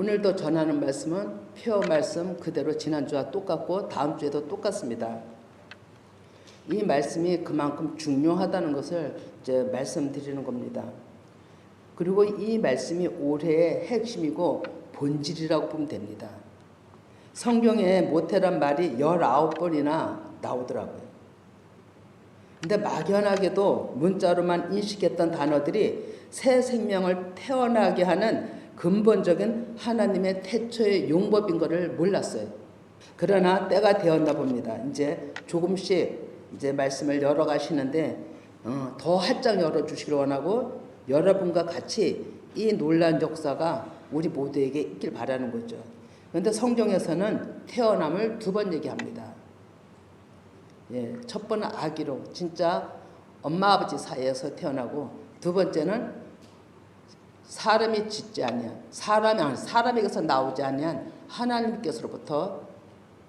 오늘도 전하는 말씀은 표 말씀 그대로 지난주와 똑같고 다음 주에도 똑같습니다. 이 말씀이 그만큼 중요하다는 것을 이제 말씀드리는 겁니다. 그리고 이 말씀이 올해의 핵심이고 본질이라고 보면 됩니다. 성경에 모태란 말이 19번이나 나오더라고요. 근데 막연하게도 문자로만 인식했던 단어들이 새 생명을 태어나게 하는 근본적인 하나님의 태초의 용법인 것을 몰랐어요. 그러나 때가 되었나 봅니다. 이제 조금씩 이제 말씀을 열어가시는데 더 활짝 열어주시기를 원하고 여러분과 같이 이 놀라운 역사가 우리 모두에게 있길 바라는 거죠. 그런데 성경에서는 태어남을 2번 얘기합니다. 예, 첫 번은 아기로 진짜 엄마 아버지 사이에서 태어나고, 두 번째는 사람이 짓지 아니한 사람에게서 나오지 아니한 하나님께서로부터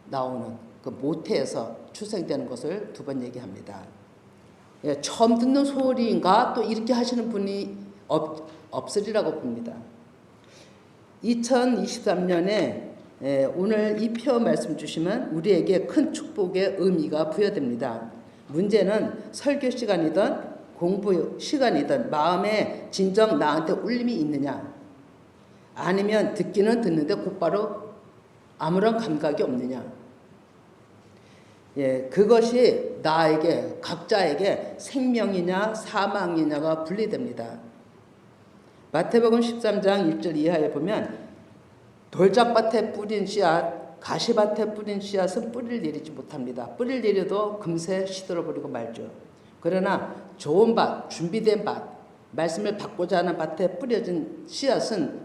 나오는 그 모태에서 출생되는 것을 2번 얘기합니다. 예, 처음 듣는 소리인가 또 이렇게 하시는 분이 없으리라고 봅니다. 2023년에 오늘 이 표 말씀 주시면 우리에게 큰 축복의 의미가 부여됩니다. 문제는 설교 시간이든 공부 시간이든 마음에 진정 나한테 울림이 있느냐, 아니면 듣기는 듣는데 곧바로 아무런 감각이 없느냐. 예, 그것이 나에게 각자에게 생명이냐 사망이냐가 분리됩니다. 마태복음 13장 1절 이하에 보면 돌짝밭에 뿌린 씨앗, 가시밭에 뿌린 씨앗은 뿌리를 내리지 못합니다. 뿌리를 내려도 금세 시들어버리고 말죠. 그러나 좋은 밭, 준비된 밭, 말씀을 받고자 하는 밭에 뿌려진 씨앗은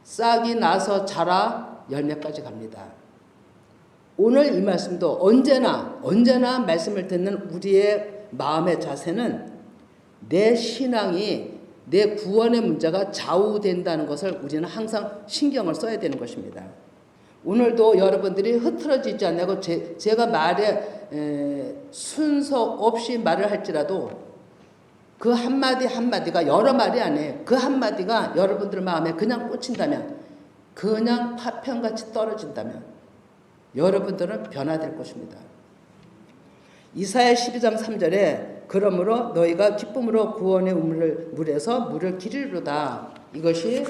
싹이 나서 자라 열매까지 갑니다. 오늘 이 말씀도 언제나 말씀을 듣는 우리의 마음의 자세는 내 신앙이 내 구원의 문제가 좌우된다는 것을 우리는 항상 신경을 써야 되는 것입니다. 오늘도 여러분들이 흐트러지지 않냐고 제가 말에 순서 없이 말을 할지라도 그 한마디 한마디가 여러 말이 아니에요. 그 한마디가 여러분들 마음에 그냥 꽂힌다면, 그냥 파편같이 떨어진다면 여러분들은 변화될 것입니다. 이사야 12장 3절에 그러므로 너희가 기쁨으로 구원의 물에서 물을 기르리로다. 이것이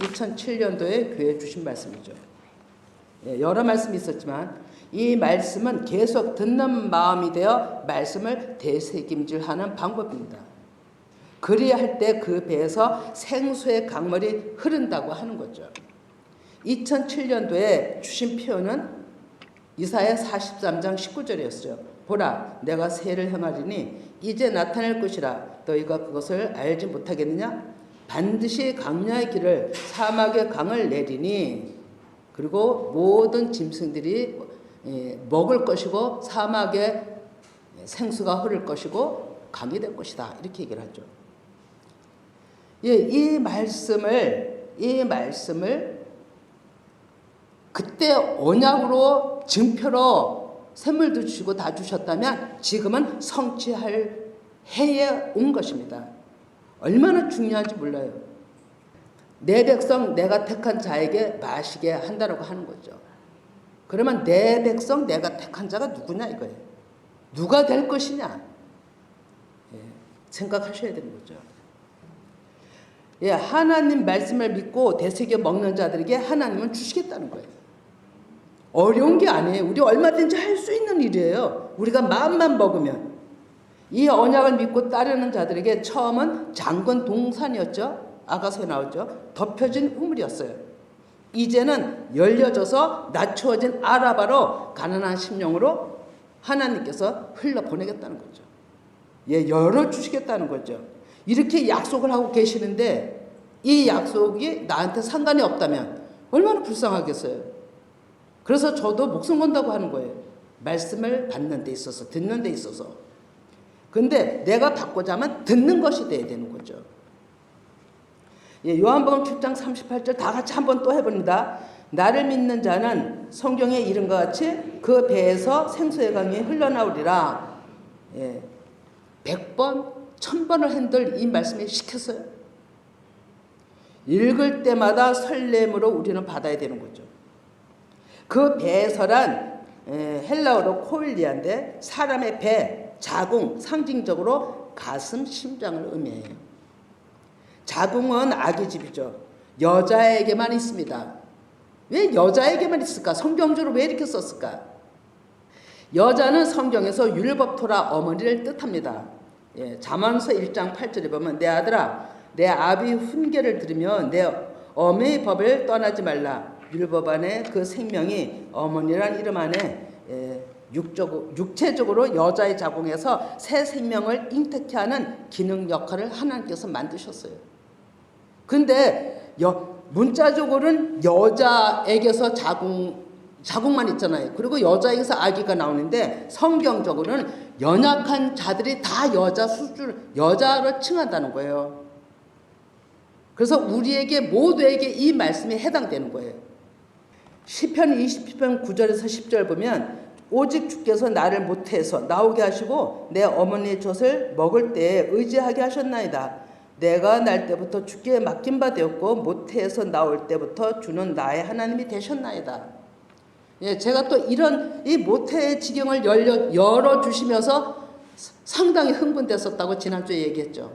2007년도에 교회에 주신 말씀이죠. 여러 말씀이 있었지만 이 말씀은 계속 듣는 마음이 되어 말씀을 되새김질하는 방법입니다. 그리할 때 그 배에서 생수의 강물이 흐른다고 하는 거죠. 2007년도에 주신 표현은 이사야 43장 19절이었어요. 보라, 내가 새를 행하리니 이제 나타날 것이라. 너희가 그것을 알지 못하겠느냐? 반드시 강야의 길을 사막의 강을 내리니, 그리고 모든 짐승들이 먹을 것이고 사막에 생수가 흐를 것이고 강이 될 것이다. 이렇게 얘기를 하죠. 예, 이 말씀을 그때 언약으로 증표로 샘물도 주시고 다 주셨다면 지금은 성취할 해에 온 것입니다. 얼마나 중요한지 몰라요. 내 백성 내가 택한 자에게 마시게 한다라고 하는 거죠. 그러면 내 백성 내가 택한 자가 누구냐 이거예요. 누가 될 것이냐. 예, 생각하셔야 되는 거죠. 예, 하나님 말씀을 믿고 되새겨 먹는 자들에게 하나님은 주시겠다는 거예요. 어려운 게 아니에요. 우리 얼마든지 할 수 있는 일이에요. 우리가 마음만 먹으면. 이 언약을 믿고 따르는 자들에게 처음은 장건 동산이었죠. 아가서에 나오죠. 덮여진 우물이었어요. 이제는 열려져서 낮추어진 아라바로 가난한 심령으로 하나님께서 흘러보내겠다는 거죠. 예, 열어주시겠다는 거죠. 이렇게 약속을 하고 계시는데 이 약속이 나한테 상관이 없다면 얼마나 불쌍하겠어요. 그래서 저도 목숨 건다고 하는 거예요. 말씀을 받는 데 있어서, 듣는 데 있어서. 근데 내가 받고자 하면 듣는 것이 돼야 되는 거죠. 예, 요한복음 7장 38절 다 같이 한번 또 해봅니다. 나를 믿는 자는 성경에 이른 것 같이 그 배에서 생수의 강이 흘러나오리라. 예, 100번, 1000번을 한들 이 말씀이 시켰어요. 읽을 때마다 설렘으로 우리는 받아야 되는 거죠. 그 배설한 헬라어로 코일리아인데 사람의 배, 자궁, 상징적으로 가슴, 심장을 의미해요. 자궁은 아기 집이죠. 여자에게만 있습니다. 왜 여자에게만 있을까? 성경적으로 왜 이렇게 썼을까? 여자는 성경에서 율법토라 어머니를 뜻합니다. 잠언서 1장 8절에 보면 내 아들아 내 아비 훈계를 들으며 내 어머니의 법을 떠나지 말라. 율법 안에 그 생명이 어머니란 이름 안에 육체적으로 여자의 자궁에서 새 생명을 잉태케 하는 기능 역할을 하나님께서 만드셨어요. 근데 문자적으로는 여자에게서 자궁만 있잖아요. 그리고 여자에게서 아기가 나오는데 성경적으로는 연약한 자들이 다 여자로 칭한다는 거예요. 그래서 우리에게 모두에게 이 말씀이 해당되는 거예요. 시편 20편 9절에서 10절 보면 오직 주께서 나를 모태에서 나오게 하시고 내 어머니의 젖을 먹을 때에 의지하게 하셨나이다. 내가 날 때부터 주께 맡긴 바 되었고 모태에서 나올 때부터 주는 나의 하나님이 되셨나이다. 제가 또 이런 이 모태의 지경을 열어주시면서 상당히 흥분됐었다고 지난주에 얘기했죠.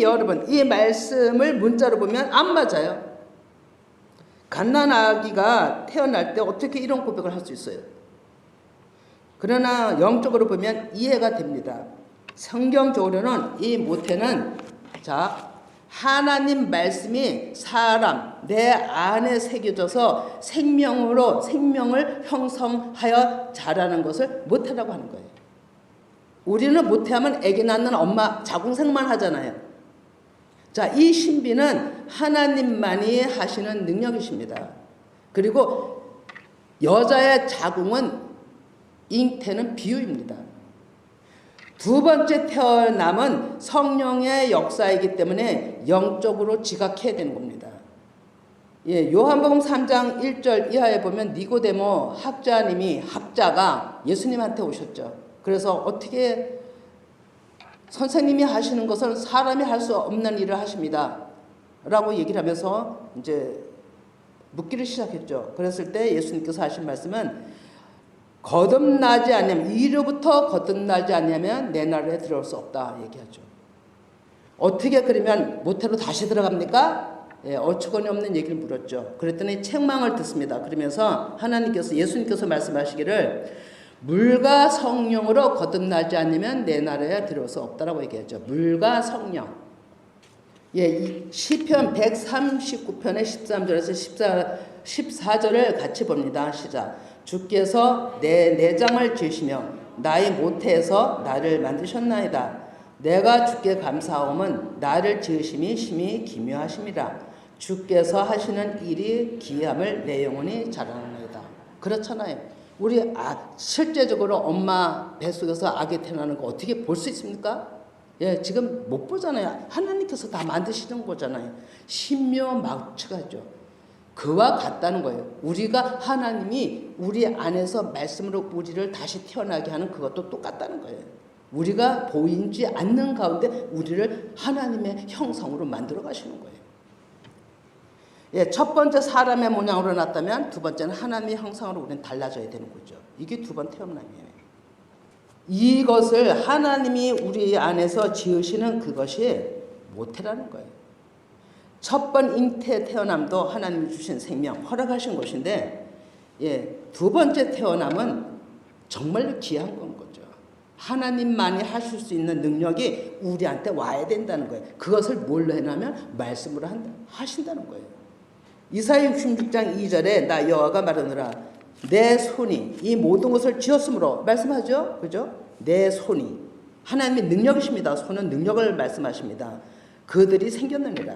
여러분 이 말씀을 문자로 보면 안 맞아요. 갓난아기가 태어날 때 어떻게 이런 고백을 할 수 있어요? 그러나 영적으로 보면 이해가 됩니다. 성경적으로는 이 모태는 하나님 말씀이 사람 내 안에 새겨져서 생명을 형성하여 자라는 것을 모태라고 하는 거예요. 우리는 모태하면 아기 낳는 엄마 자궁생만 하잖아요. 이 신비는 하나님만이 하시는 능력이십니다. 그리고 여자의 자궁은 잉태는 비유입니다. 두 번째 태어남은 성령의 역사이기 때문에 영적으로 지각해야 되는 겁니다. 요한복음 3장 1절 이하에 보면 니고데모 학자가 예수님한테 오셨죠. 그래서 어떻게 선생님이 하시는 것은 사람이 할 수 없는 일을 하십니다. 라고 얘기를 하면서 이제 묻기를 시작했죠. 그랬을 때 예수님께서 하신 말씀은 거듭나지 않으면 이로부터 거듭나지 않으면 내 나라에 들어올 수 없다 얘기하죠. 어떻게 그러면 모태로 다시 들어갑니까? 어처구니 없는 얘기를 물었죠. 그랬더니 책망을 듣습니다. 그러면서 예수님께서 말씀하시기를 물과 성령으로 거듭나지 않으면 내 나라에 들어올 수 없다라고 얘기하죠. 물과 성령. 시편 139편의 13절에서 14절을 같이 봅니다. 시작. 주께서 내 내장을 지으시며 나의 모태에서 나를 만드셨나이다. 내가 주께 감사함은 나를 지으심이 심히 기묘하심이라. 주께서 하시는 일이 기이함을 내 영혼이 자랑하나이다. 그렇잖아요. 우리 실제적으로 엄마 뱃속에서 아기 태어나는 거 어떻게 볼 수 있습니까? 지금 못 보잖아요. 하나님께서 다 만드시는 거잖아요. 신묘막측하죠. 그와 같다는 거예요. 우리가 하나님이 우리 안에서 말씀으로 우리를 다시 태어나게 하는 그것도 똑같다는 거예요. 우리가 보이지 않는 가운데 우리를 하나님의 형상으로 만들어 가시는 거예요. 첫 번째 사람의 모양으로 났다면 두 번째는 하나님의 형상으로 우리는 달라져야 되는 거죠. 이게 두 번 태어남이에요. 이것을 하나님이 우리 안에서 지으시는 그것이 모태라는 거예요. 첫 번 잉태 태어남도 하나님이 주신 생명, 허락하신 것인데 두 번째 태어남은 정말로 귀한 건 거죠. 하나님만이 하실 수 있는 능력이 우리한테 와야 된다는 거예요. 그것을 뭘로 해나면 말씀으로 하신다는 거예요. 이사야 66장 2절에 나 여호와가 말하노라 내 손이 이 모든 것을 지었으므로 말씀하죠. 그죠? 내 손이 하나님의 능력이십니다. 손은 능력을 말씀하십니다. 그들이 생겼느니라.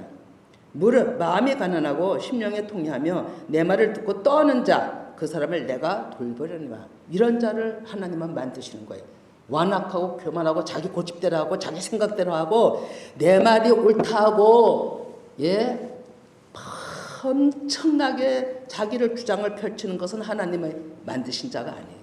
무릇 마음이 가난하고 심령에 통회하며 내 말을 듣고 떠는 자 그 사람을 내가 돌보려니와. 이런 자를 하나님은 만드시는 거예요. 완악하고 교만하고 자기 고집대로 하고 자기 생각대로 하고 내 말이 옳다 하고 엄청나게 자기를 주장을 펼치는 것은 하나님의 만드신 자가 아니에요.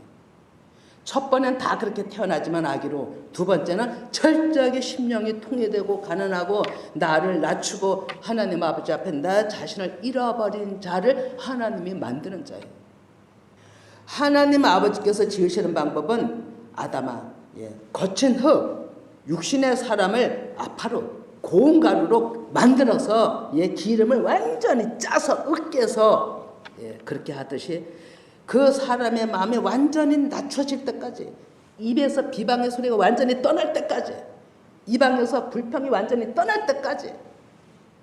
첫 번엔 다 그렇게 태어나지만 아기로, 두 번째는 철저하게 심령이 통일되고 가난하고 나를 낮추고 하나님 아버지 앞에 나 자신을 잃어버린 자를 하나님이 만드는 자예요. 하나님 아버지께서 지으시는 방법은 아담아, 거친 흙, 육신의 사람을 아파로 고운 가루로 만들어서 기름을 완전히 짜서 으깨서 그렇게 하듯이 그 사람의 마음이 완전히 낮춰질 때까지, 입에서 비방의 소리가 완전히 떠날 때까지, 입안에서 불평이 완전히 떠날 때까지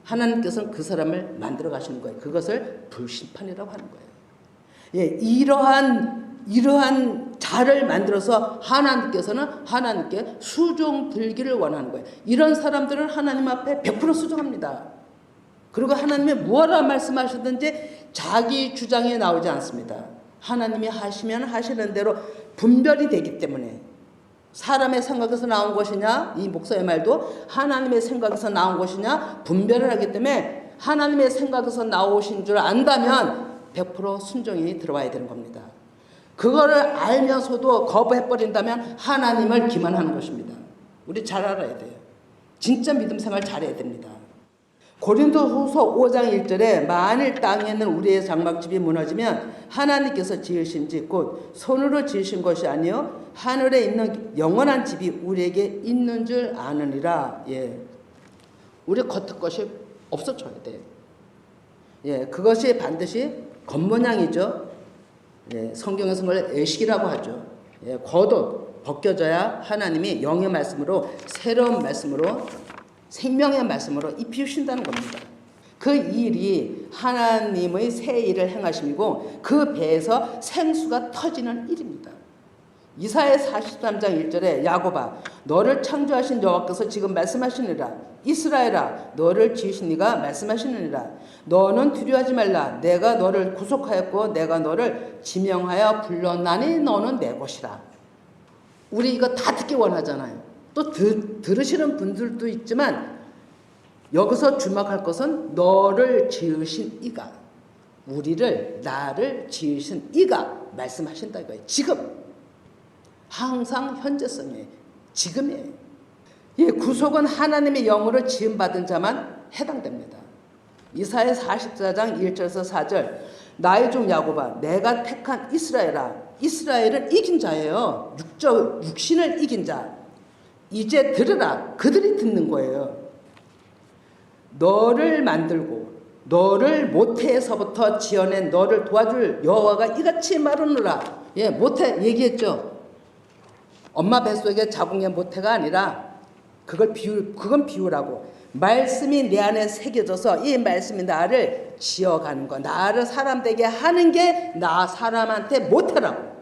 하나님께서는 그 사람을 만들어 가시는 거예요. 그것을 불심판이라고 하는 거예요. 이러한 자를 만들어서 하나님께서는 하나님께 수종 들기를 원하는 거예요. 이런 사람들은 하나님 앞에 100% 수종합니다. 그리고 하나님이 무엇라 말씀하시든지 자기 주장에 나오지 않습니다. 하나님이 하시면 하시는 대로 분별이 되기 때문에, 사람의 생각에서 나온 것이냐, 이 목사의 말도 하나님의 생각에서 나온 것이냐 분별을 하기 때문에 하나님의 생각에서 나오신 줄 안다면 100% 순종이 들어와야 되는 겁니다. 그거를 알면서도 거부해버린다면 하나님을 기만하는 것입니다. 우리 잘 알아야 돼요. 진짜 믿음 생활 잘해야 됩니다. 고린도후서 5장 1절에 만일 땅에 있는 우리의 장막집이 무너지면 하나님께서 지으신 집 곧 손으로 지으신 것이 아니요 하늘에 있는 영원한 집이 우리에게 있는 줄 아느니라. 우리 겉의 것이 없어져야 돼요. 그것이 반드시 겉모양이죠. 성경에서 그걸 애식이라고 하죠. 겉옷 벗겨져야 하나님이 영의 말씀으로, 새로운 말씀으로, 생명의 말씀으로 입히신다는 겁니다. 그 일이 하나님의 새 일을 행하심이고 그 배에서 생수가 터지는 일입니다. 이사야 43장 1절에 야곱아 너를 창조하신 여호와께서 지금 말씀하시느니라. 이스라엘아 너를 지으신 이가 말씀하시느니라. 너는 두려워하지 말라. 내가 너를 구속하였고 내가 너를 지명하여 불렀나니 너는 내 것이라. 우리 이거 다 듣기 원하잖아요. 또 들으시는 분들도 있지만 여기서 주목할 것은 너를 지으신 이가, 우리를, 나를 지으신 이가 말씀하신다 이거예요. 지금 항상 현재성이에요. 지금이에요. 구속은 하나님의 영으로 지음받은 자만 해당됩니다. 이사야 44장 1절에서 4절 나의 종 야곱아 내가 택한 이스라엘아. 이스라엘은 이긴 자예요. 육신을 이긴 자. 이제 들으라. 그들이 듣는 거예요. 너를 만들고 너를 모태에서부터 지어낸 너를 도와줄 여호와가 이같이 말하노라. 모태 얘기했죠. 엄마 뱃속에 자궁의 모태가 아니라 그건 비유라고. 말씀이 내 안에 새겨져서 이 말씀이 나를 지어가는 거, 나를 사람 되게 하는 게 나 사람한테 모태라고.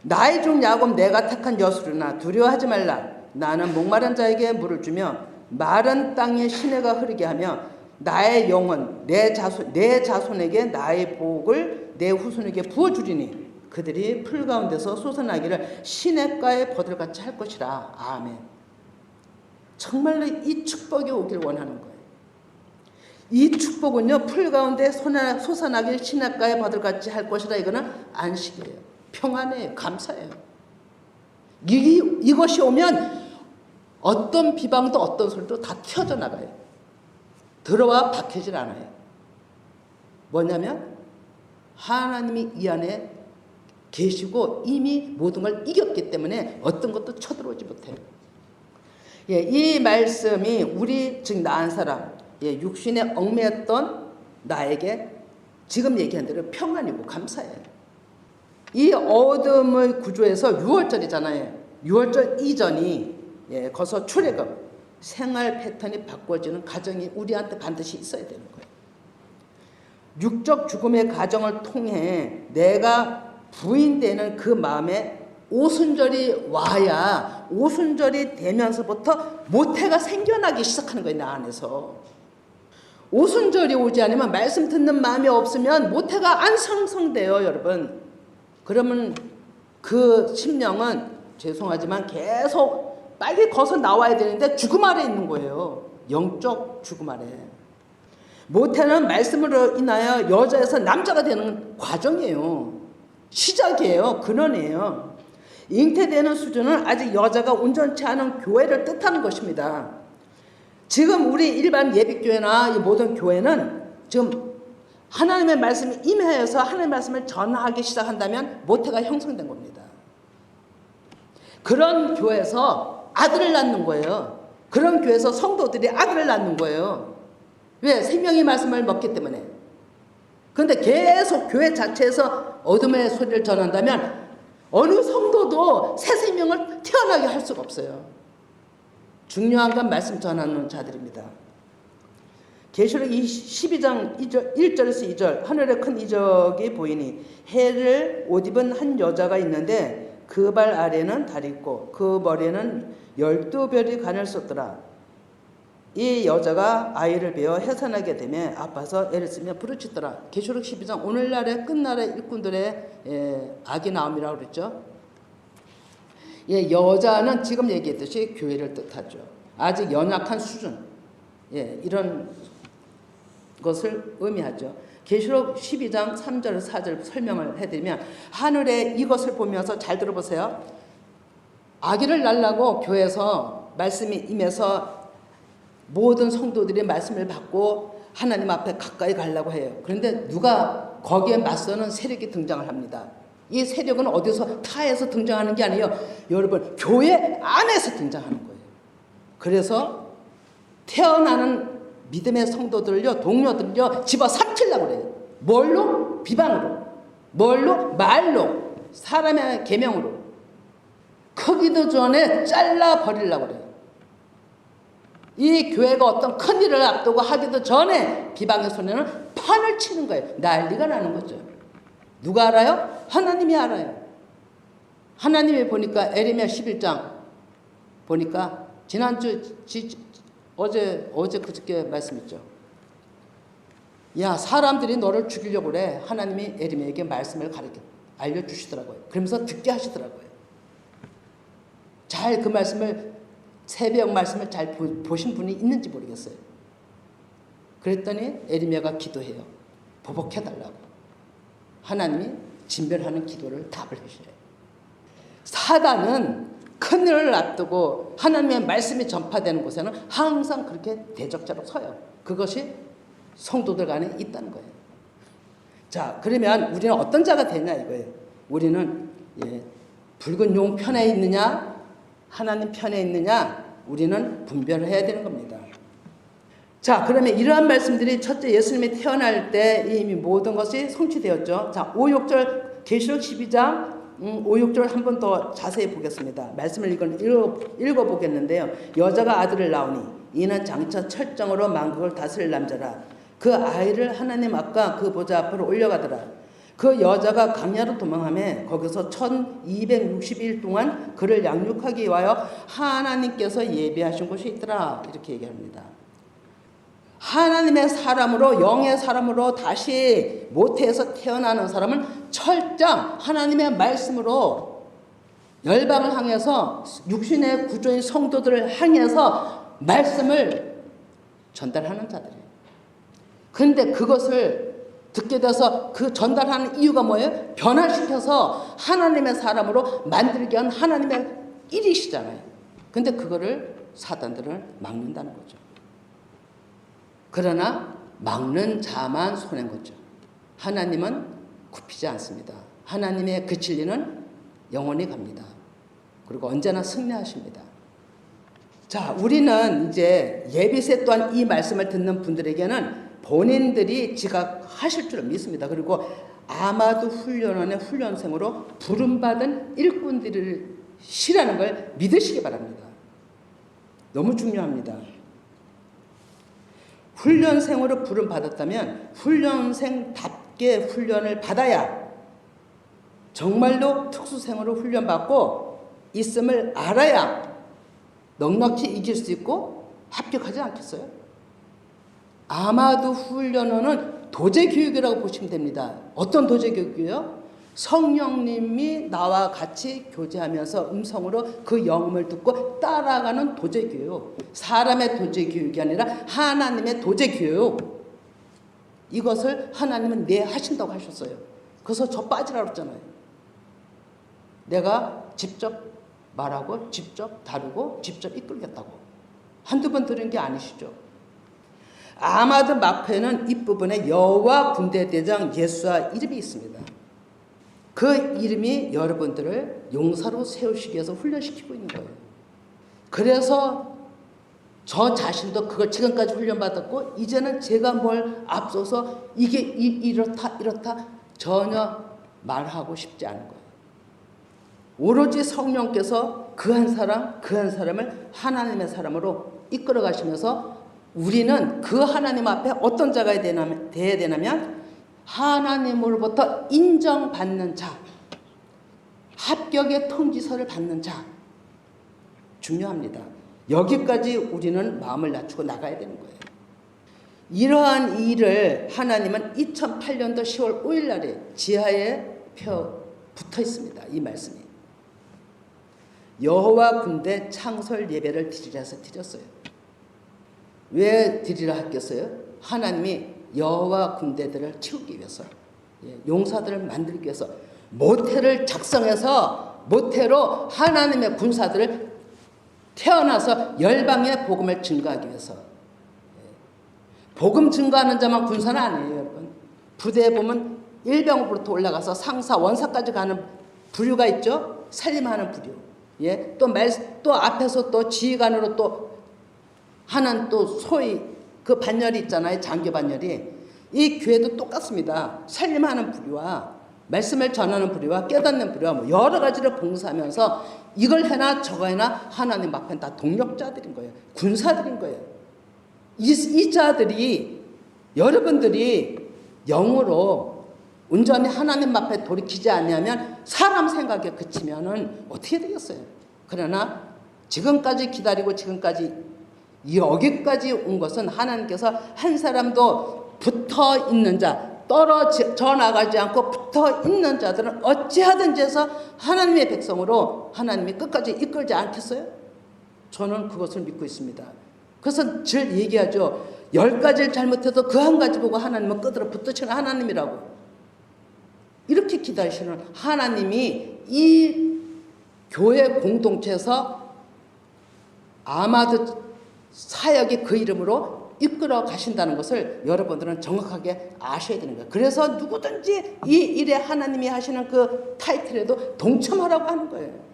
나의 종 야곱 내가 택한 여수르나 두려워하지 말라. 나는 목마른 자에게 물을 주며 마른 땅에 시내가 흐르게 하며 나의 영혼 내 자손에게 나의 복을 내 후손에게 부어주리니 그들이 풀 가운데서 솟아나기를 시냇가에 버들같이 할 것이라. 아멘. 정말로 이 축복이 오길 원하는 거예요. 이 축복은요 풀 가운데 솟아나길 시냇가에 버들같이 할 것이라. 이거는 안식이에요. 평안이에요. 감사해요. 이것이 오면 어떤 비방도 어떤 소리도 다 튀어져 나가요. 들어와 박히질 않아요. 뭐냐면 하나님이 이 안에 계시고 이미 모든 걸 이겼기 때문에 어떤 것도 쳐들어오지 못해요. 이 말씀이 우리 즉 나은 사람, 육신에 얽매였던 나에게 지금 얘기한 대로 평안이고 감사해요. 이 어둠의 구조에서 6월절이잖아요. 6월절 이전이 거기서 출애굽, 생활 패턴이 바꿔지는 과정이 우리한테 반드시 있어야 되는 거예요. 육적 죽음의 과정을 통해 내가 부인되는 그 마음에 오순절이 와야 오순절이 되면서부터 모태가 생겨나기 시작하는 거예요. 나 안에서. 오순절이 오지 않으면 말씀 듣는 마음이 없으면 모태가 안 성성돼요. 여러분. 그러면 그 심령은 죄송하지만 계속 빨리 거기서 나와야 되는데 죽음 아래 있는 거예요. 영적 죽음 아래. 모태는 말씀으로 인하여 여자에서 남자가 되는 과정이에요. 시작이에요. 근원이에요. 잉태되는 수준은 아직 여자가 온전치 않은 교회를 뜻하는 것입니다. 지금 우리 일반 예비교회나 이 모든 교회는 지금 하나님의 말씀이 임해서 하나님의 말씀을 전하기 시작한다면 모태가 형성된 겁니다. 그런 교회에서 아들을 낳는 거예요. 그런 교회에서 성도들이 아들을 낳는 거예요. 왜? 생명의 말씀을 먹기 때문에. 그런데 계속 교회 자체에서 어둠의 소리를 전한다면 어느 성도도 새 생명을 태어나게 할 수가 없어요. 중요한 건 말씀 전하는 자들입니다. 계시록 12장 1절에서 2절 하늘에 큰 이적이 보이니 해를 옷 입은 한 여자가 있는데 그 발 아래는 달이 있고 그 머리에는 12별이 가늘 섰더라. 이 여자가 아이를 베어 해산하게 되며 아파서 애를 쓰며 부르짖더라. 계시록 12장 오늘날의 끝날의 일꾼들의 악이 나옴이라고 그랬죠. 예, 여자는 지금 얘기했듯이 교회를 뜻하죠. 아직 연약한 수준, 예, 이런 것을 의미하죠. 계시록 12장 3절 4절 설명을 해드리면 하늘에 이것을 보면서 잘 들어보세요. 아기를 낳으려고 교회에서 말씀이 임해서 모든 성도들이 말씀을 받고 하나님 앞에 가까이 가려고 해요. 그런데 누가 거기에 맞서는 세력이 등장을 합니다. 이 세력은 어디서 타에서 등장하는 게 아니에요. 여러분 교회 안에서 등장하는 거예요. 그래서 태어나는 믿음의 성도들요, 동료들요, 집어 삼키려고 그래요. 뭘로? 비방으로. 뭘로? 말로. 사람의 계명으로. 크기도 전에 잘라버리려고 그래요. 이 교회가 어떤 큰 일을 앞두고 하기도 전에 비방의 손에는 판을 치는 거예요. 난리가 나는 거죠. 누가 알아요? 하나님이 알아요. 하나님이 보니까 에레미야 11장 보니까 지난주 어제 그저께 말씀했죠. 야, 사람들이 너를 죽이려고 그래. 하나님이 에레미야에게 말씀을 알려주시더라고요. 그러면서 듣게 하시더라고요. 잘 그 말씀을 새벽 말씀을 잘 보신 분이 있는지 모르겠어요. 그랬더니 에레미야가 기도해요. 보복해달라고. 하나님이 진별하는 기도를 답을 해주셔요. 사단은 큰 일을 앞두고 하나님의 말씀이 전파되는 곳에는 항상 그렇게 대적자로 서요. 그것이 성도들 간에 있다는 거예요. 자, 그러면 우리는 어떤 자가 되냐 이거예요. 우리는 붉은 용 편에 있느냐 하나님 편에 있느냐 우리는 분별을 해야 되는 겁니다. 자, 그러면 이러한 말씀들이 첫째 예수님이 태어날 때 이미 모든 것이 성취되었죠. 자, 5, 6절 계시록 12장 5, 6절 한 번 더 자세히 보겠습니다. 말씀을 읽어보겠는데요. 여자가 아들을 낳으니 이는 장차 철정으로 만국을 다스릴 남자라. 그 아이를 하나님 앞과 그 보좌 앞으로 올려가더라. 그 여자가 광야로 도망하며 거기서 1260일 동안 그를 양육하기 위하여 하나님께서 예비하신 곳이 있더라. 이렇게 얘기합니다. 하나님의 사람으로 영의 사람으로 다시 모태에서 태어나는 사람은 철장 하나님의 말씀으로 열방을 향해서 육신의 구조인 성도들을 향해서 말씀을 전달하는 자들이에요. 그런데 그것을 듣게 돼서 그 전달하는 이유가 뭐예요? 변화시켜서 하나님의 사람으로 만들게 한 하나님의 일이시잖아요. 근데 그거를 사단들을 막는다는 거죠. 그러나 막는 자만 손해인 거죠. 하나님은 굽히지 않습니다. 하나님의 그 진리는 영원히 갑니다. 그리고 언제나 승리하십니다. 자, 우리는 이제 예비세 또한 이 말씀을 듣는 분들에게는 본인들이 지각하실 줄 믿습니다. 그리고 아마도 훈련원의 훈련생으로 부름받은 일꾼들이시라는 걸 믿으시기 바랍니다. 너무 중요합니다. 훈련생으로 부름받았다면 훈련생답게 훈련을 받아야 정말로 특수생으로 훈련받고 있음을 알아야 넉넉히 이길 수 있고 합격하지 않겠어요? 아마도 훈련원은 도제교육이라고 보시면 됩니다. 어떤 도제교육이요? 성령님이 나와 같이 교제하면서 음성으로 그 영음을 듣고 따라가는 도제교육. 사람의 도제교육이 아니라 하나님의 도제교육. 이것을 하나님은 하신다고 하셨어요. 그래서 저 빠지라고 했잖아요. 내가 직접 말하고 직접 다루고 직접 이끌겠다고. 한두 번 들은 게 아니시죠. 아마드 마크에는 이 부분에 여호와 군대대장 예수와 이름이 있습니다. 그 이름이 여러분들을 용사로 세우시기 위해서 훈련시키고 있는 거예요. 그래서 저 자신도 그걸 지금까지 훈련받았고 이제는 제가 뭘 앞서서 이게 이렇다 전혀 말하고 싶지 않은 거예요. 오로지 성령께서 그 한 사람을 하나님의 사람으로 이끌어 가시면서 우리는 그 하나님 앞에 어떤 자가 되어야 되냐면 하나님으로부터 인정받는 자, 합격의 통지서를 받는 자. 중요합니다. 여기까지 우리는 마음을 낮추고 나가야 되는 거예요. 이러한 일을 하나님은 2008년도 10월 5일 날에 지하에 붙어 있습니다. 이 말씀이. 여호와 군대 창설 예배를 드리라 해서 드렸어요. 왜 드리라 했겠어요? 하나님이 여호와 군대들을 키우기 위해서, 용사들을 만들기 위해서 모태를 작성해서 모태로 하나님의 군사들을 태어나서 열방의 복음을 증거하기 위해서. 복음 증거하는 자만 군사는 아니에요, 여러분. 부대에 보면 일병부터 올라가서 상사, 원사까지 가는 부류가 있죠. 살림하는 부류. 또 앞에서 또 지휘관으로 또 하는 또 소위 그 반열이 있잖아요. 장교 반열이. 이 교회도 똑같습니다. 살림하는 부류와 말씀을 전하는 부류와 깨닫는 부류와 뭐 여러 가지를 봉사하면서 이걸 해나 저거 해나 하나님 앞에 다 동력자들인 거예요. 군사들인 거예요. 이 자들이 여러분들이 영으로 온전히 하나님 앞에 돌이키지 않으면 사람 생각에 그치면은 어떻게 되겠어요? 그러나 지금까지 기다리고 지금까지 여기까지 온 것은 하나님께서 한 사람도 붙어 있는 자, 떨어져 나가지 않고 붙어 있는 자들은 어찌하든지 해서 하나님의 백성으로 하나님이 끝까지 이끌지 않겠어요? 저는 그것을 믿고 있습니다. 그래서 늘 얘기하죠. 10가지를 잘못해도 그 한 가지 보고 하나님은 끝으로 붙드시는 하나님이라고. 이렇게 기다리시는 하나님이 이 교회 공동체에서 아마도 사역이 그 이름으로 이끌어 가신다는 것을 여러분들은 정확하게 아셔야 되는 거예요. 그래서 누구든지 이 일에 하나님이 하시는 그 타이틀에도 동참하라고 하는 거예요.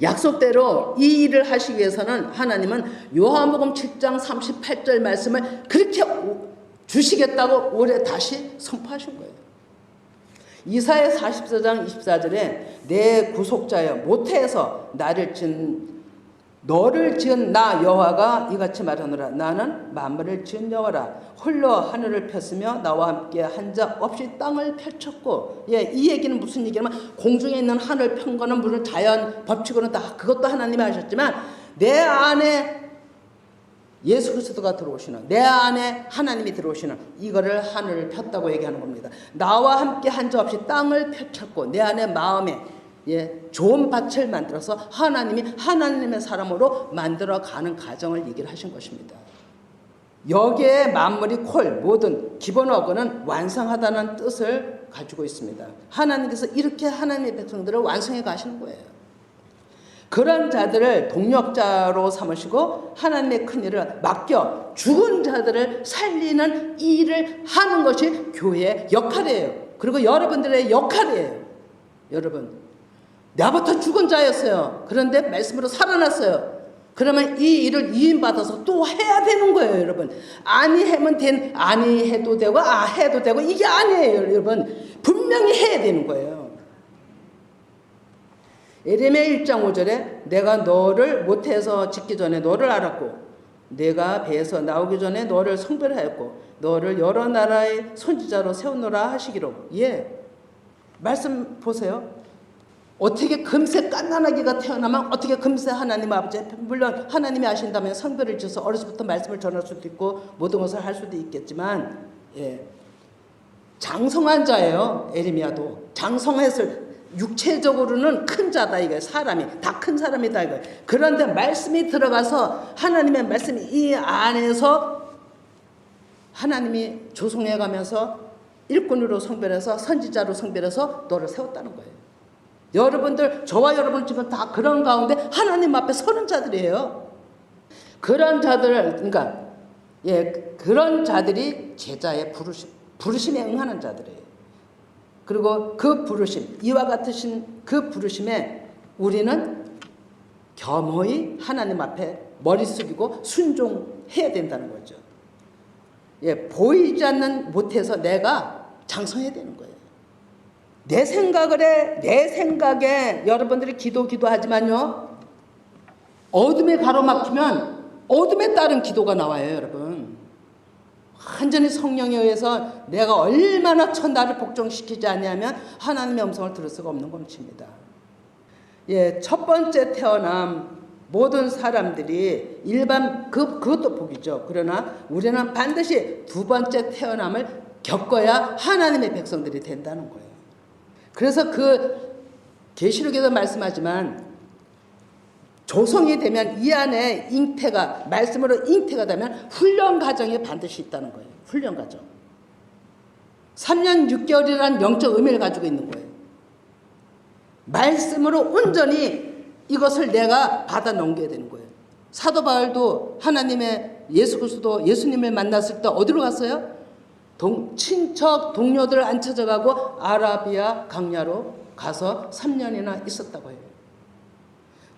약속대로 이 일을 하시기 위해서는 하나님은 요한복음 7장 38절 말씀을 그렇게 주시겠다고 올해 다시 선포하신 거예요. 이사야 44장 24절에 내 구속자여 모태에서 너를 지은 나 여호와가 이같이 말하노라. 나는 만물을 지은 여호와라. 홀로 하늘을 폈으며 나와 함께 한 자 없이 땅을 펼쳤고. 이 얘기는 무슨 얘기냐면 공중에 있는 하늘 편 거는 물론 자연 법칙으로는 다 그것도 하나님이 하셨지만 내 안에 예수 그리스도가 들어오시는, 내 안에 하나님이 들어오시는 이거를 하늘을 폈다고 얘기하는 겁니다. 나와 함께 한 자 없이 땅을 펼쳤고 내 안에 마음에 좋은 밭을 만들어서 하나님이 하나님의 사람으로 만들어가는 과정을 얘기를 하신 것입니다. 여기에 만물이 모든 기본 어근은 완성하다는 뜻을 가지고 있습니다. 하나님께서 이렇게 하나님의 백성들을 완성해 가시는 거예요. 그런 자들을 동력자로 삼으시고 하나님의 큰 일을 맡겨 죽은 자들을 살리는 일을 하는 것이 교회의 역할이에요. 그리고 여러분들의 역할이에요. 여러분, 나부터 죽은 자였어요. 그런데 말씀으로 살아났어요. 그러면 이 일을 위임받아서 또 해야 되는 거예요, 여러분. 아니 해도 되고 해도 되고 이게 아니에요, 여러분. 분명히 해야 되는 거예요. 예레미야 1장 5절에 내가 너를 모태에서 짓기 전에 너를 알았고 내가 배에서 나오기 전에 너를 성별하였고 너를 여러 나라의 선지자로 세우노라 하시기로. 말씀 보세요. 어떻게 금세 갓난아기가 태어나면 어떻게 금세 하나님 아버지, 물론 하나님이 아신다면 성별을 지어서 어려서부터 말씀을 전할 수도 있고 모든 것을 할 수도 있겠지만 장성한 자예요. 에레미야도 장성했을, 육체적으로는 큰 자다 이거예요. 사람이 다 큰 사람이다 이거예요. 그런데 말씀이 들어가서 하나님의 말씀이 이 안에서 하나님이 조성해 가면서 일꾼으로 성별해서 선지자로 성별해서 너를 세웠다는 거예요. 여러분들, 저와 여러분 지금 다 그런 가운데 하나님 앞에 서는 자들이에요. 그런 자들, 그러니까 그런 자들이 제자의 부르심에 응하는 자들이에요. 그리고 그 부르심, 이와 같으신 그 부르심에 우리는 겸허히 하나님 앞에 머리 숙이고 순종해야 된다는 거죠. 보이지 않는 못해서 내가 장성해야 되는 거예요. 내 생각을 해, 내 생각에 여러분들이 기도하지만요, 어둠에 가로막히면 어둠에 따른 기도가 나와요, 여러분. 완전히 성령에 의해서 내가 얼마나 나를 복종시키지 않냐면 하나님의 음성을 들을 수가 없는 것입니다. 첫 번째 태어남, 모든 사람들이 일반 그것도 복이죠. 그러나 우리는 반드시 두 번째 태어남을 겪어야 하나님의 백성들이 된다는 거예요. 그래서 그 계시록에서 말씀하지만 조성이 되면 이 안에 잉태가, 말씀으로 잉태가 되면 훈련 과정이 반드시 있다는 거예요. 훈련 과정. 3년 6개월이라는 영적 의미를 가지고 있는 거예요. 말씀으로 온전히 이것을 내가 받아 넘겨야 되는 거예요. 사도 바울도 하나님의 예수 그리스도 예수님을 만났을 때 어디로 갔어요? 친척 동료들 안 찾아가고 아라비아 강야로 가서 3년이나 있었다고 해요.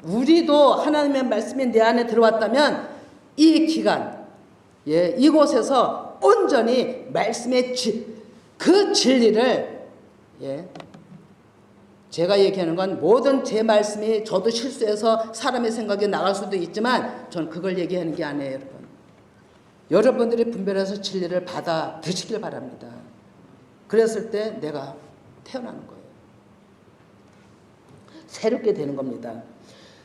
우리도 하나님의 말씀이 내 안에 들어왔다면 이 기간, 이곳에서 온전히 말씀의 그 진리를, 제가 얘기하는 건 모든 제 말씀이 저도 실수해서 사람의 생각이 나갈 수도 있지만 전 그걸 얘기하는 게 아니에요, 여러분. 여러분들이 분별해서 진리를 받아 드시길 바랍니다. 그랬을 때 내가 태어나는 거예요. 새롭게 되는 겁니다.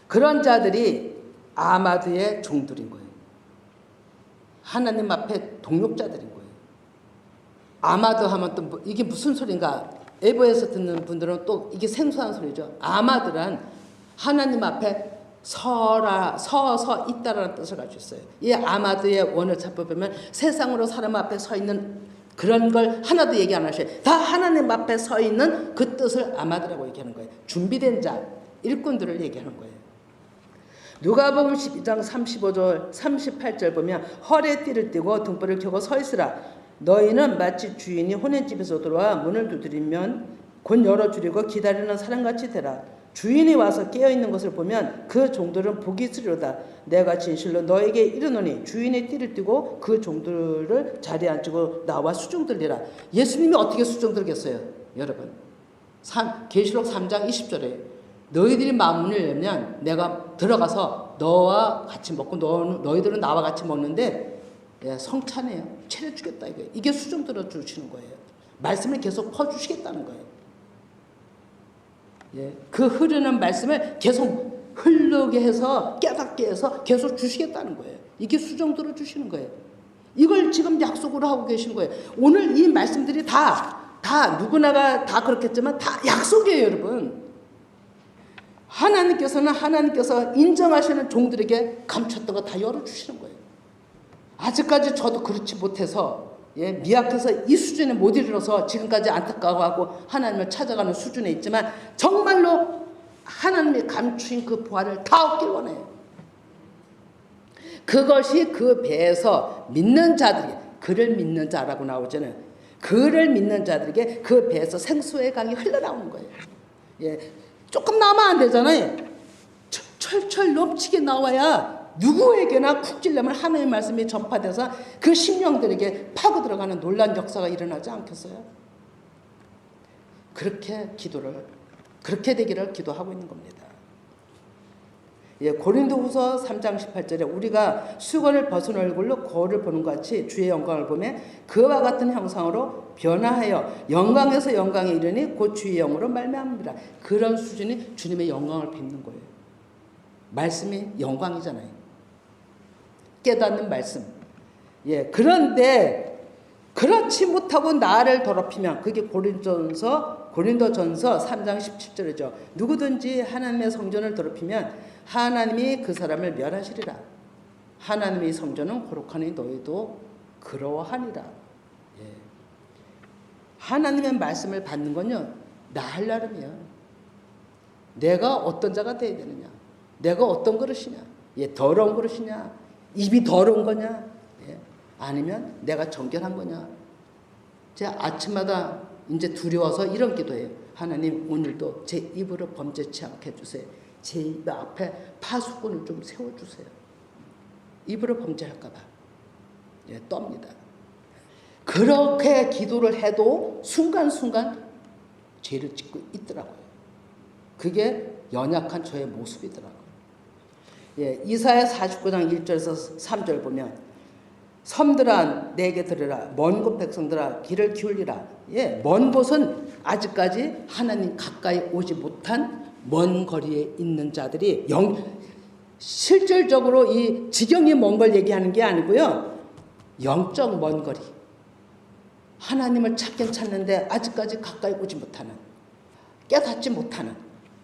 그런 자들이 아마드의 종들인 거예요. 하나님 앞에 동력자들인 거예요. 아마드 하면 또 이게 무슨 소린가? 에버에서 듣는 분들은 또 이게 생소한 소리죠. 아마드란 하나님 앞에 서서 있다라는 뜻을 가지고 있어요. 이 아마드의 원을 찾아보면 세상으로 사람 앞에 서 있는 그런 걸 하나도 얘기 안 하셔요. 다 하나님 앞에 서 있는 그 뜻을 아마드라고 얘기하는 거예요. 준비된 자, 일꾼들을 얘기하는 거예요. 누가복음 12장 35절 38절 보면 허리에 띠를 띠고 등불을 켜고 서 있으라. 너희는 마치 주인이 혼인집에서 들어와 문을 두드리면 곧 열어주리고 기다리는 사람같이 되라. 주인이 와서 깨어있는 것을 보면 그 종들은 복이 있으리로다. 내가 진실로 너에게 이르노니 주인의 띠를 띠고 그 종들을 자리에 앉히고 나와 수종들리라. 예수님이 어떻게 수종들겠어요, 여러분? 계시록 3장 20절에 너희들이 마음을 열면 내가 들어가서 너와 같이 먹고 너희들은 나와 같이 먹는데 성찬해요. 차려주겠다 이거예요. 이게 수종 들어주시는 거예요. 말씀을 계속 퍼주시겠다는 거예요. 그 흐르는 말씀을 계속 흐르게 해서 깨닫게 해서 계속 주시겠다는 거예요. 이게 수종 들어주시는 거예요. 이걸 지금 약속으로 하고 계신 거예요. 오늘 이 말씀들이 다 누구나가 다 그렇겠지만 다 약속이에요, 여러분. 하나님께서 인정하시는 종들에게 감췄던 거 다 열어주시는 거예요. 아직까지 저도 그렇지 못해서 미약해서 이 수준에 못 이르러서 지금까지 안타까워하고 하나님을 찾아가는 수준에 있지만 정말로 하나님이 감추인 그 보화를 다 얻길 원해요. 그것이 그 배에서 믿는 자들이, 그를 믿는 자라고 나오잖아요. 그를 믿는 자들에게 그 배에서 생수의 강이 흘러나오는 거예요. 조금 나오면 안 되잖아요. 철철 넘치게 나와야 누구에게나 쿡 찔려면 하나님의 말씀이 전파돼서 그 심령들에게 파고 들어가는 놀라운 역사가 일어나지 않겠어요? 그렇게 되기를 기도하고 있는 겁니다. 고린도후서 3장 18절에 우리가 수건을 벗은 얼굴로 거울을 보는 것 같이 주의 영광을 보며 그와 같은 형상으로 변화하여 영광에서 영광에 이르니 곧 주의 영으로 말미암습니다. 그런 수준이 주님의 영광을 뵙는 거예요. 말씀이 영광이잖아요. 깨닫는 말씀. 그런데 그렇지 못하고 나를 더럽히면, 그게 고린도전서 3장 17절이죠. 누구든지 하나님의 성전을 더럽히면 하나님이 그 사람을 멸하시리라. 하나님의 성전은 거룩하니 너희도 그러하니라. 하나님의 말씀을 받는 건요, 나 할 나름이야. 내가 어떤 자가 돼야 되느냐? 내가 어떤 그릇이냐? 예, 더러운 그릇이냐? 입이 더러운 거냐? 예, 아니면 내가 정결한 거냐? 제가 아침마다 이제 두려워서 이런 기도해요. 하나님, 오늘도 제 입으로 범죄치 않게 해주세요. 제 입 앞에 파수꾼을 좀 세워주세요. 입으로 범죄할까 봐. 예, 떱니다. 그렇게 기도를 해도 순간순간 죄를 짓고 있더라고요. 그게 연약한 저의 모습이더라고요. 예, 이사야 49장 1절에서 3절 보면 섬들아 내게 들으라, 먼 곳 백성들아 귀를 기울이라. 예, 먼 곳은 아직까지 하나님 가까이 오지 못한 먼 거리에 있는 자들이 실질적으로 이 지경이 먼 걸 얘기하는 게 아니고요. 영적 먼 거리. 하나님을 찾긴 찾는데 아직까지 가까이 오지 못하는, 깨닫지 못하는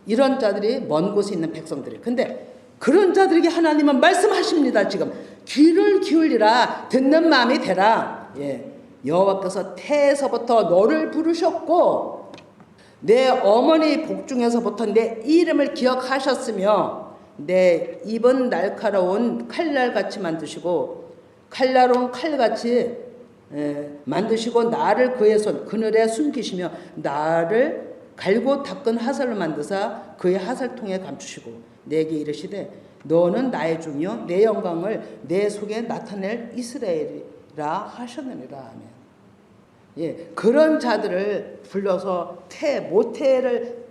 이런 자들이 먼 곳에 있는 백성들이에요. 근데 그런 자들에게 하나님은 말씀하십니다. 지금 귀를 기울이라, 듣는 마음이 되라. 예, 여호와께서 태에서부터 너를 부르셨고 내 어머니 복중에서부터 내 이름을 기억하셨으며 내 입은 날카로운 칼날같이 만드시고 칼날로운 칼같이 만드시고 나를 그의 손 그늘에 숨기시며 나를 갈고 닦은 화살로 만드사 그의 화살통에 감추시고 내게 이르시되 너는 나의 종이요 내 영광을 내 속에 나타낼 이스라엘이라 하셨느니라. 아멘. 예, 그런 자들을 불러서 모태를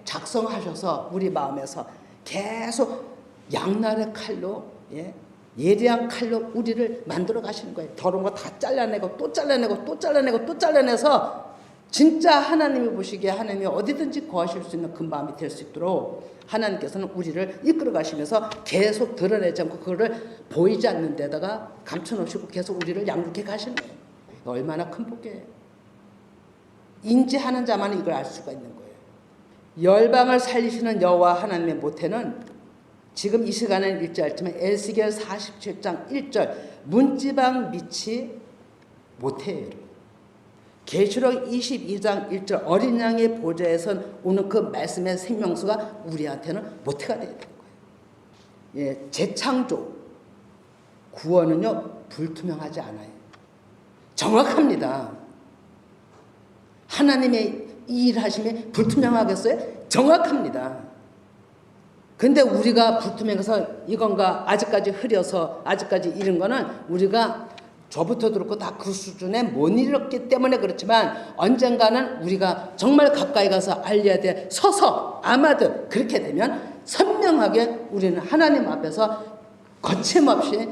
작성하셔서 우리 마음에서 계속 양날의 칼로, 예, 예리한 칼로 우리를 만들어 가시는 거예요. 더러운 거 다 잘라내고 또 잘라내고 또 잘라내고 또 잘라내서 진짜 하나님이 보시기에 하나님이 어디든지 거하실 수 있는 그 마음이 될 수 있도록 하나님께서는 우리를 이끌어 가시면서 계속 드러내지 않고 그거를 보이지 않는 데다가 감춰놓으시고 계속 우리를 양육해 가시는 거예요. 얼마나 큰 복이에요. 인지하는 자만이 이걸 알 수가 있는 거예요. 열방을 살리시는 여호와 하나님의 모태는 지금 이 시간에는 읽지 않지만 에스겔 47장 1절 문지방 밑이 모태예요. 계시록 22장 1절 어린 양의 보좌에서 오는 그 말씀의 생명수가 우리한테는 모태가 되어야 되는 거예요. 예, 재창조 구원은요 불투명하지 않아요. 정확합니다. 하나님의 이 일하심이 불투명하겠어요? 정확합니다. 근데 우리가 불투명해서 이건가 아직까지 흐려서 아직까지 이런 거는 우리가 저부터 그렇고 다 그 수준에 못 이뤘기 때문에 그렇지만 언젠가는 우리가 정말 가까이 가서 알려야 돼. 서서 아마도 그렇게 되면 선명하게 우리는 하나님 앞에서 거침없이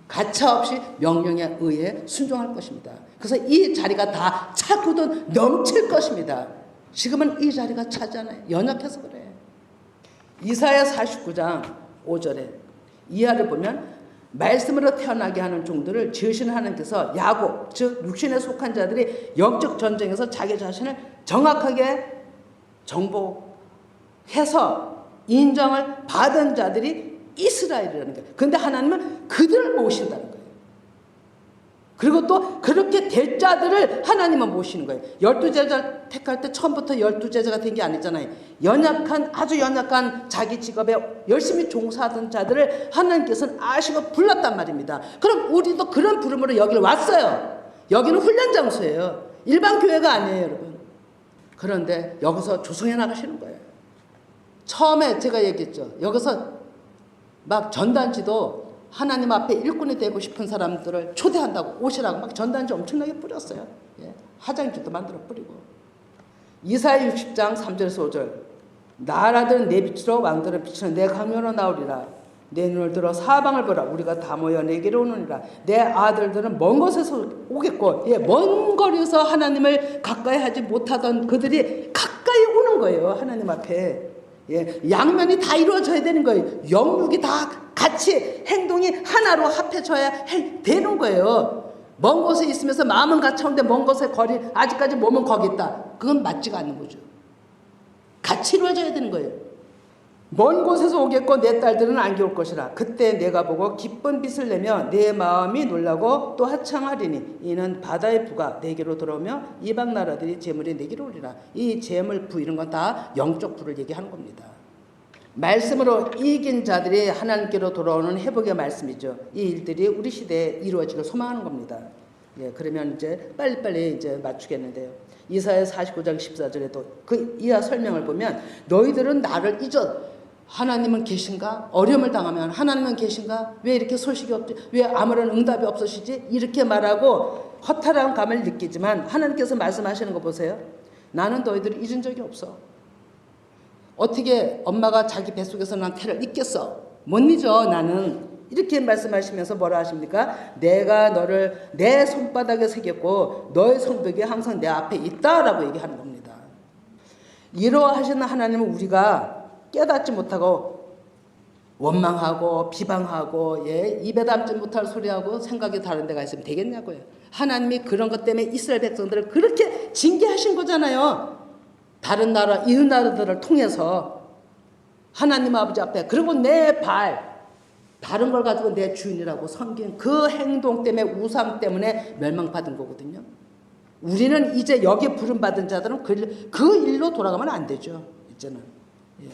가차없이 명령에 의해 순종할 것입니다. 그래서 이 자리가 다 차고도 넘칠 것입니다. 지금은 이 자리가 차잖아요. 연약해서 그래. 이사야 49장 5절에 이하를 보면 말씀으로 태어나게 하는 종들을 지으시는 하나님께서 야곱 즉 육신에 속한 자들이 영적 전쟁에서 자기 자신을 정확하게 정복해서 인정을 받은 자들이 이스라엘이라는 거예요. 그런데 하나님은 그들을 모으신다는 거예요. 그리고 또 그렇게 될 자들을 하나님은 모시는 거예요. 12제자 택할 때 처음부터 12제자가 된 게 아니잖아요. 연약한 아주 연약한 자기 직업에 열심히 종사하던 자들을 하나님께서는 아시고 불렀단 말입니다. 그럼 우리도 그런 부름으로 여기를 왔어요. 여기는 훈련 장소예요. 일반 교회가 아니에요, 여러분. 그런데 여기서 조성해 나가시는 거예요. 처음에 제가 얘기했죠. 여기서 막 전단지도 하나님 앞에 일꾼이 되고 싶은 사람들을 초대한다고 오시라고 막 전단지 엄청나게 뿌렸어요. 예, 화장지도 만들어 뿌리고. 이사야 60장 3절에서 5절 나라들은 내 빛으로 왕들은 빛으로 내 강요로 나오리라. 내 눈을 들어 사방을 보라. 우리가 다 모여 내게로 오느니라. 내 아들들은 먼 곳에서 오겠고, 예, 먼 거리에서 하나님을 가까이 하지 못하던 그들이 가까이 오는 거예요. 하나님 앞에. 예, 양면이 다 이루어져야 되는 거예요. 영육이 다 같이 행동이 하나로 합해져야 되는 거예요. 먼 곳에 있으면서 마음은 같이 먼 곳에 거리 아직까지 몸은 거기 있다. 그건 맞지가 않는 거죠. 같이 이루어져야 되는 거예요. 먼 곳에서 오겠고 내 딸들은 안개 올 것이라. 그때 내가 보고 기쁜 빛을 내며 내 마음이 놀라고 또 하창하리니 이는 바다의 부가 내게로 돌아오며 이방 나라들이 재물이 내게로 오리라. 이 재물 부 이런 건 다 영적 부를 얘기하는 겁니다. 말씀으로 이긴 자들이 하나님께로 돌아오는 회복의 말씀이죠. 이 일들이 우리 시대에 이루어지길 소망하는 겁니다. 예, 그러면 이제 빨리빨리 이제 맞추겠는데요. 이사야 49장 14절에도 그 이하 설명을 보면 너희들은 나를 잊어. 하나님은 계신가? 어려움을 당하면 하나님은 계신가? 왜 이렇게 소식이 없지? 왜 아무런 응답이 없으시지? 이렇게 말하고 허탈한 감을 느끼지만 하나님께서 말씀하시는 거 보세요. 나는 너희들을 잊은 적이 없어. 어떻게 엄마가 자기 뱃속에서 난 태를 잊겠어? 못 잊어 나는. 이렇게 말씀하시면서 뭐라 하십니까? 내가 너를 내 손바닥에 새겼고 너의 성벽이 항상 내 앞에 있다라고 얘기하는 겁니다. 이러하시는 하나님은 우리가 깨닫지 못하고 원망하고 비방하고 예, 입에 담지 못할 소리하고 생각이 다른 데가 있으면 되겠냐고요. 하나님이 그런 것 때문에 이스라엘 백성들을 그렇게 징계하신 거잖아요. 다른 나라 이웃 나라들을 통해서 하나님 아버지 앞에 그리고 내 발 다른 걸 가지고 내 주인이라고 섬긴 그 행동 때문에 우상 때문에 멸망받은 거거든요. 우리는 이제 여기 부름받은 자들은 그 일로 돌아가면 안 되죠. 이제는. 예.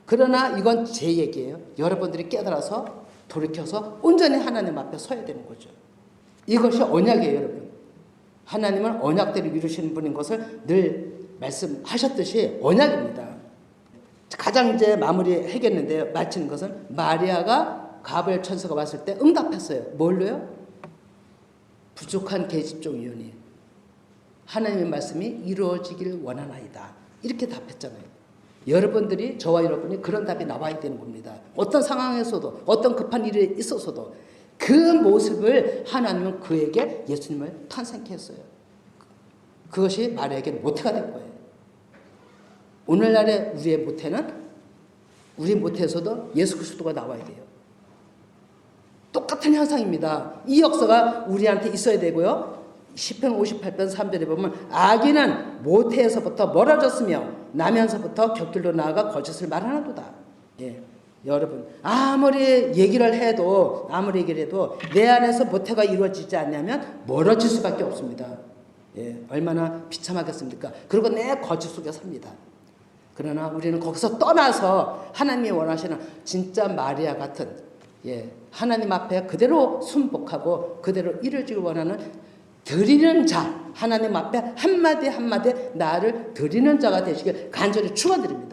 그러나 이건 제 얘기예요. 여러분들이 깨달아서 돌이켜서 온전히 하나님 앞에 서야 되는 거죠. 이것이 언약이에요, 여러분. 하나님은 언약대로 이루시는 분인 것을 늘 말씀하셨듯이 언약입니다. 가장 이제 마무리하겠는데요. 마치는 것은 마리아가 가브리엘 천사가 왔을 때 응답했어요. 뭘로요? 부족한 계집종 이혼이 하나님의 말씀이 이루어지길 원하나이다. 이렇게 답했잖아요. 여러분들이 저와 여러분이 그런 답이 나와야 되는 겁니다. 어떤 상황에서도 어떤 급한 일이 있어서도 그 모습을 하나님은 그에게 예수님을 탄생케 했어요. 그것이 마리아에게 모태가 된 거예요. 오늘날의 우리의 모태는 우리 모태에서도 예수 그리스도가 나와야 돼요. 똑같은 현상입니다. 이 역사가 우리한테 있어야 되고요. 시편 58편 3절에 보면 악인은 모태에서부터 멀어졌으며 나면서부터 곁길로 나아가 거짓을 말하는도다. 예. 여러분 아무리 얘기를 해도 내 안에서 모태가 이루어지지 않냐면 멀어질 수밖에 없습니다. 예. 얼마나 비참하겠습니까? 그리고 내 거짓 속에 삽니다. 그러나 우리는 거기서 떠나서 하나님이 원하시는 진짜 마리아 같은 예. 하나님 앞에 그대로 순복하고 그대로 이루어지길 원하는 드리는 자, 하나님 앞에 한마디 한마디 나를 드리는 자가 되시길 간절히 축원드립니다.